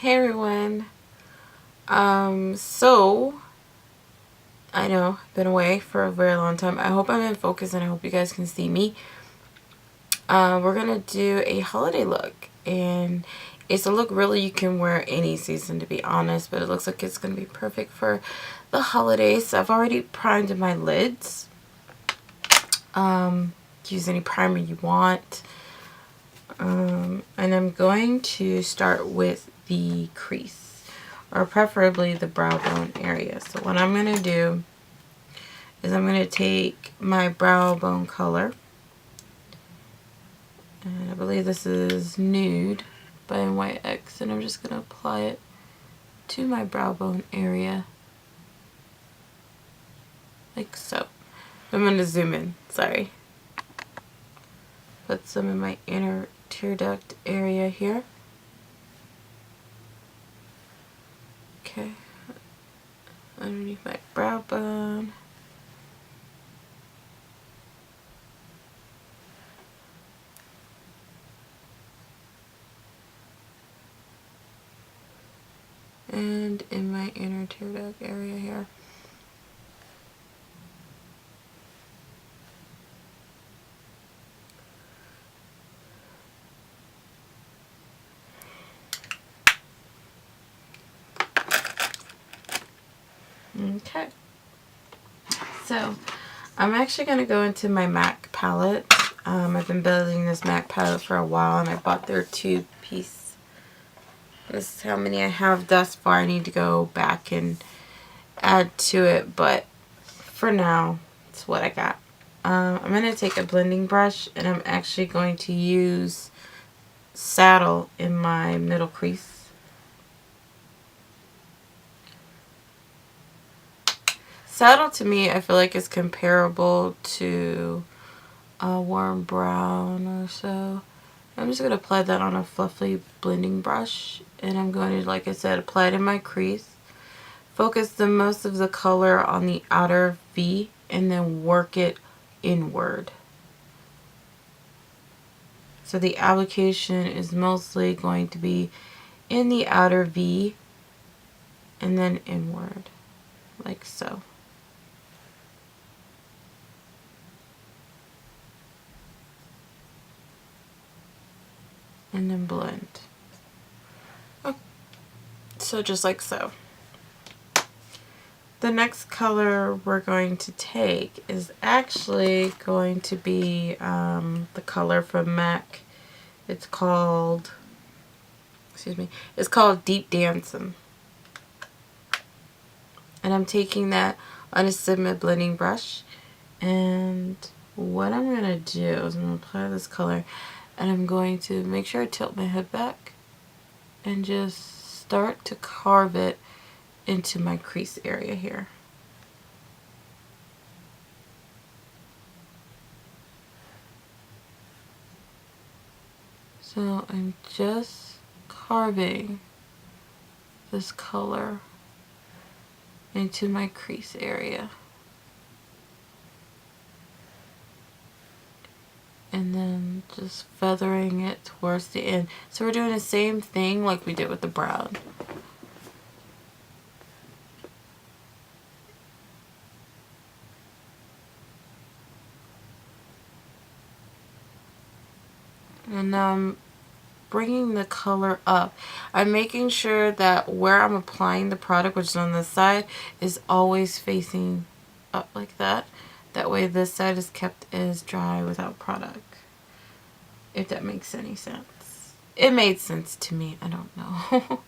Hey everyone. So I know I've been away for a very long time. I hope I'm in focus and I hope you guys can see me. We're gonna do a holiday look, and it's a look really you can wear any season, to be honest, but it looks like it's gonna be perfect for the holidays. So I've already primed my lids. Use any primer you want. And I'm going to start with the crease, or preferably the brow bone area. So what I'm going to do is I'm going to take my brow bone color, and I believe this is Nude by NYX, and I'm just going to apply it to my brow bone area, like so. I'm going to zoom in, sorry. Put some in my inner tear duct area here. Okay, underneath my brow bone. And in my inner tear duct area here. Okay, so I'm actually going to go into my MAC palette. I've been building this MAC palette for a while, and I bought their 2-piece. This is how many I have thus far. I need to go back and add to it, but for now, it's what I got. I'm going to take a blending brush, and I'm actually going to use Saddle in my middle crease. Saddle to me, I feel like is comparable to a warm brown or so. I'm just going to apply that on a fluffy blending brush, and I'm going to, like I said, apply it in my crease. Focus the most of the color on the outer V and then work it inward. So the application is mostly going to be in the outer V and then inward, like so. And then blend. Oh, so just like so. The next color we're going to take is actually going to be the color from MAC. It's called, it's called Deep Dancing. And I'm taking that on a Sigma blending brush. And what I'm going to do is I'm going to apply this color, and I'm going to make sure I tilt my head back and just start to carve it into my crease area here. So I'm just carving this color into my crease area. And then just feathering it towards the end. So we're doing the same thing like we did with the brown. And now I'm bringing the color up. I'm making sure that where I'm applying the product, which is on this side, is always facing up like that. That way this side is kept as dry without product. If that makes any sense. It made sense to me. I don't know.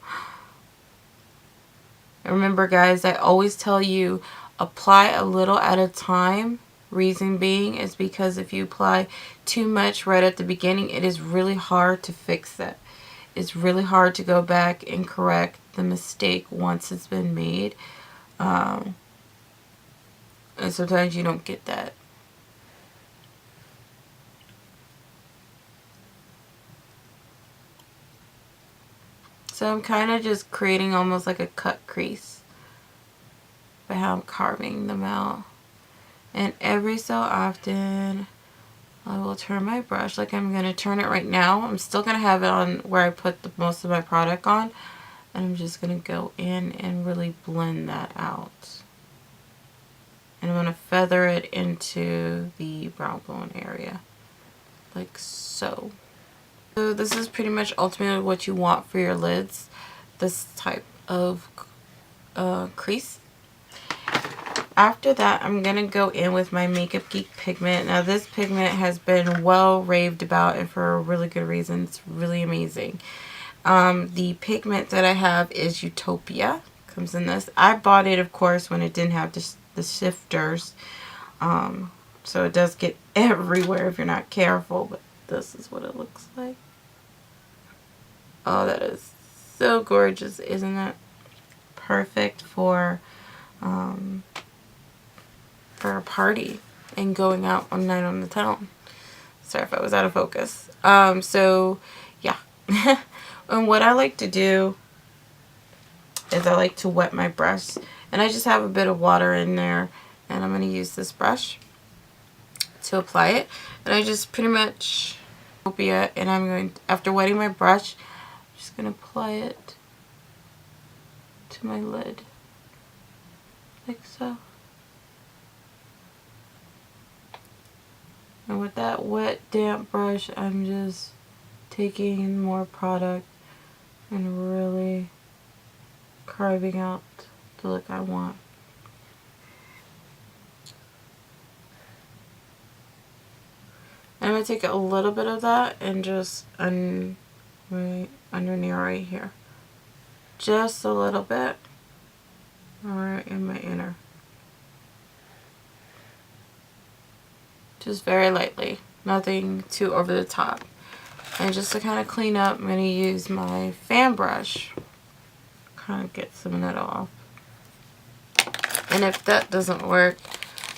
Remember guys, I always tell you, apply a little at a time. Reason being is because if you apply too much right at the beginning, it is really hard to fix that. It's really hard to go back and correct the mistake once it's been made. And sometimes you don't get that. So I'm kind of just creating almost like a cut crease by how I'm carving them out. And every so often I will turn my brush like I'm going to turn it right now. I'm still going to have it on where I put most of my product on, and I'm just going to go in and really blend that out. And I'm going to feather it into the brow bone area, like so. So this is pretty much ultimately what you want for your lids, this type of crease. After that, I'm going to go in with my Makeup Geek pigment. Now this pigment has been well raved about, and for a really good reason. It's really amazing. The pigment that I have is Utopia. Comes in this. I bought it, of course, when it didn't have the shifters. So it does get everywhere if you're not careful, but this is what it looks like. Oh, that is so gorgeous, isn't it? Perfect for a party and going out one night on the town. Sorry if I was out of focus. So yeah. And what I like to do is I like to wet my brush, and I just have a bit of water in there, and I'm going to use this brush to apply it. And I just pretty much and I'm going to, after wetting my brush, I'm just going to apply it to my lid like so. And with that wet, damp brush, I'm just taking in more product and really carving out the look I want. I'm going to take a little bit of that and just underneath right here. Just a little bit. Or in my inner. Just very lightly. Nothing too over the top. And just to kind of clean up, I'm going to use my fan brush. Kind of get some of that off. And if that doesn't work,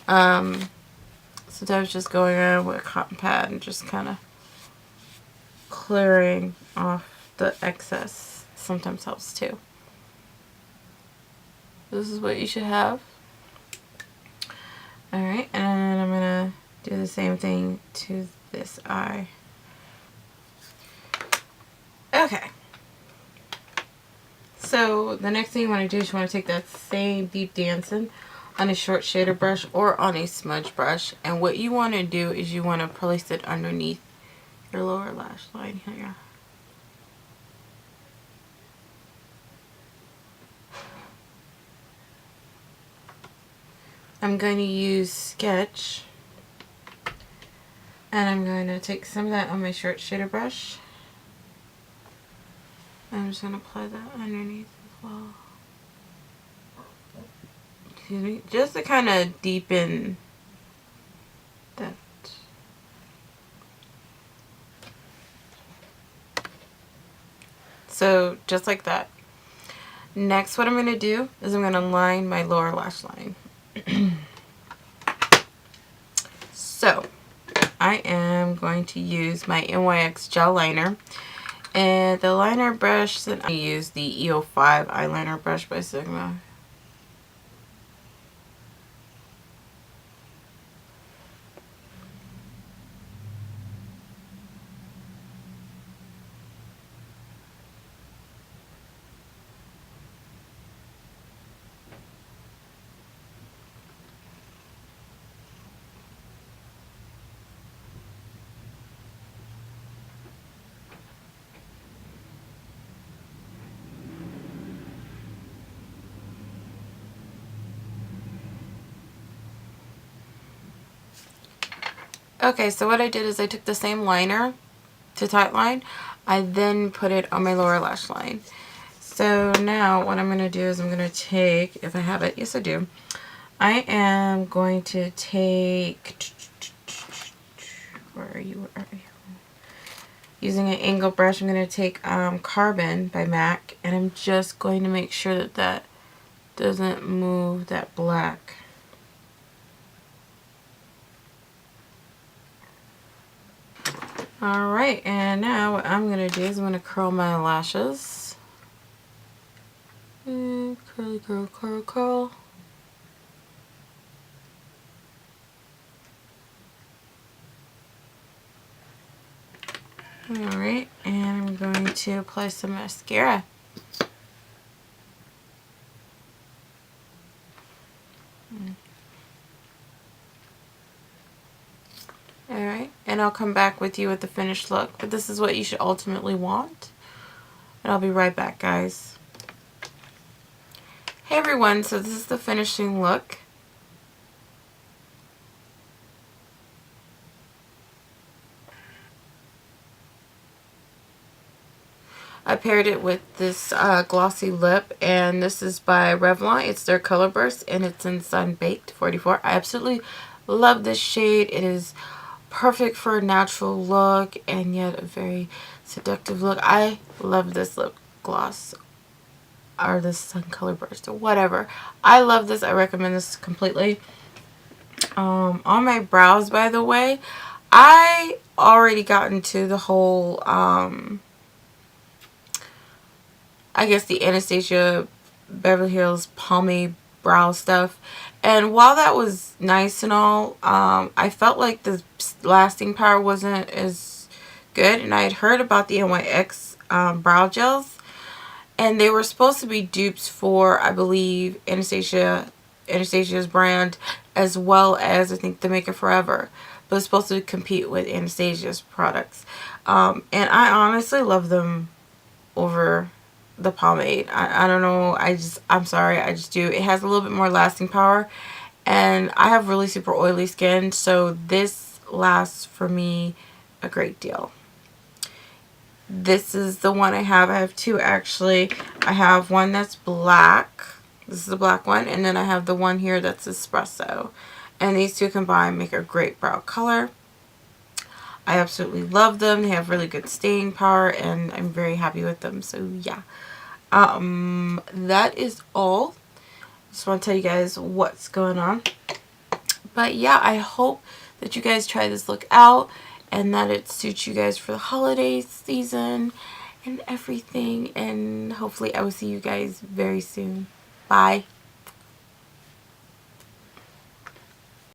sometimes just going around with a cotton pad and just kind of clearing off the excess sometimes helps too. This is what you should have. Alright, and then I'm going to do the same thing to this eye. Okay. So the next thing you want to do is you want to take that same Deep Dancing on a short shader brush or on a smudge brush, and what you want to do is you want to place it underneath your lower lash line here. I'm going to use Sketch, and I'm going to take some of that on my short shader brush. I'm just going to apply that underneath as well. Excuse me. Just to kind of deepen that. So just like that. Next, what I'm going to do is I'm going to line my lower lash line. So I am going to use my NYX gel liner, and the liner brush that I use, the EO5 eyeliner brush by Sigma. Okay, so what I did is I took the same liner to tight line. I then put it on my lower lash line. So now what I'm going to do is I'm going to take, if I have it, yes I do, I am going to take, where are you? Using an angle brush, I'm going to take Carbon by MAC, and I'm just going to make sure that that doesn't move that black. Alright, and now what I'm going to do is I'm going to curl my lashes. Curly, curl, curl, curl. Alright, and I'm going to apply some mascara. Alright, and I'll come back with you with the finished look. But this is what you should ultimately want. And I'll be right back, guys. Hey everyone, so this is the finishing look. I paired it with this glossy lip, and this is by Revlon. It's their Color Burst, and it's in Sun Baked 44. I absolutely love this shade. It is perfect for a natural look, and yet a very seductive look. I love this lip gloss, or this Sun Color Burst, or whatever. I love this. I recommend this completely. On my brows, by the way, I already got into the whole I guess the Anastasia Beverly Hills pomade brow stuff, and while that was nice and all, I felt like the lasting power wasn't as good. And I had heard about the NYX brow gels, and they were supposed to be dupes for, I believe, Anastasia's brand, as well as I think the Makeup Forever, but it's supposed to compete with Anastasia's products. And I honestly love them over the pomade. I don't know, I'm sorry, I just do. It has a little bit more lasting power, and I have really super oily skin, so this lasts for me a great deal. This is the one I have. I have two actually. I have one that's black. This is the black one, and then I have the one here that's espresso, and these two combined make a great brow color. I absolutely love them. They have really good staying power, and I'm very happy with them. So yeah, that is all. Just want to tell you guys what's going on. But yeah, I hope that you guys try this look out, and that it suits you guys for the holiday season and everything. And hopefully I will see you guys very soon. Bye.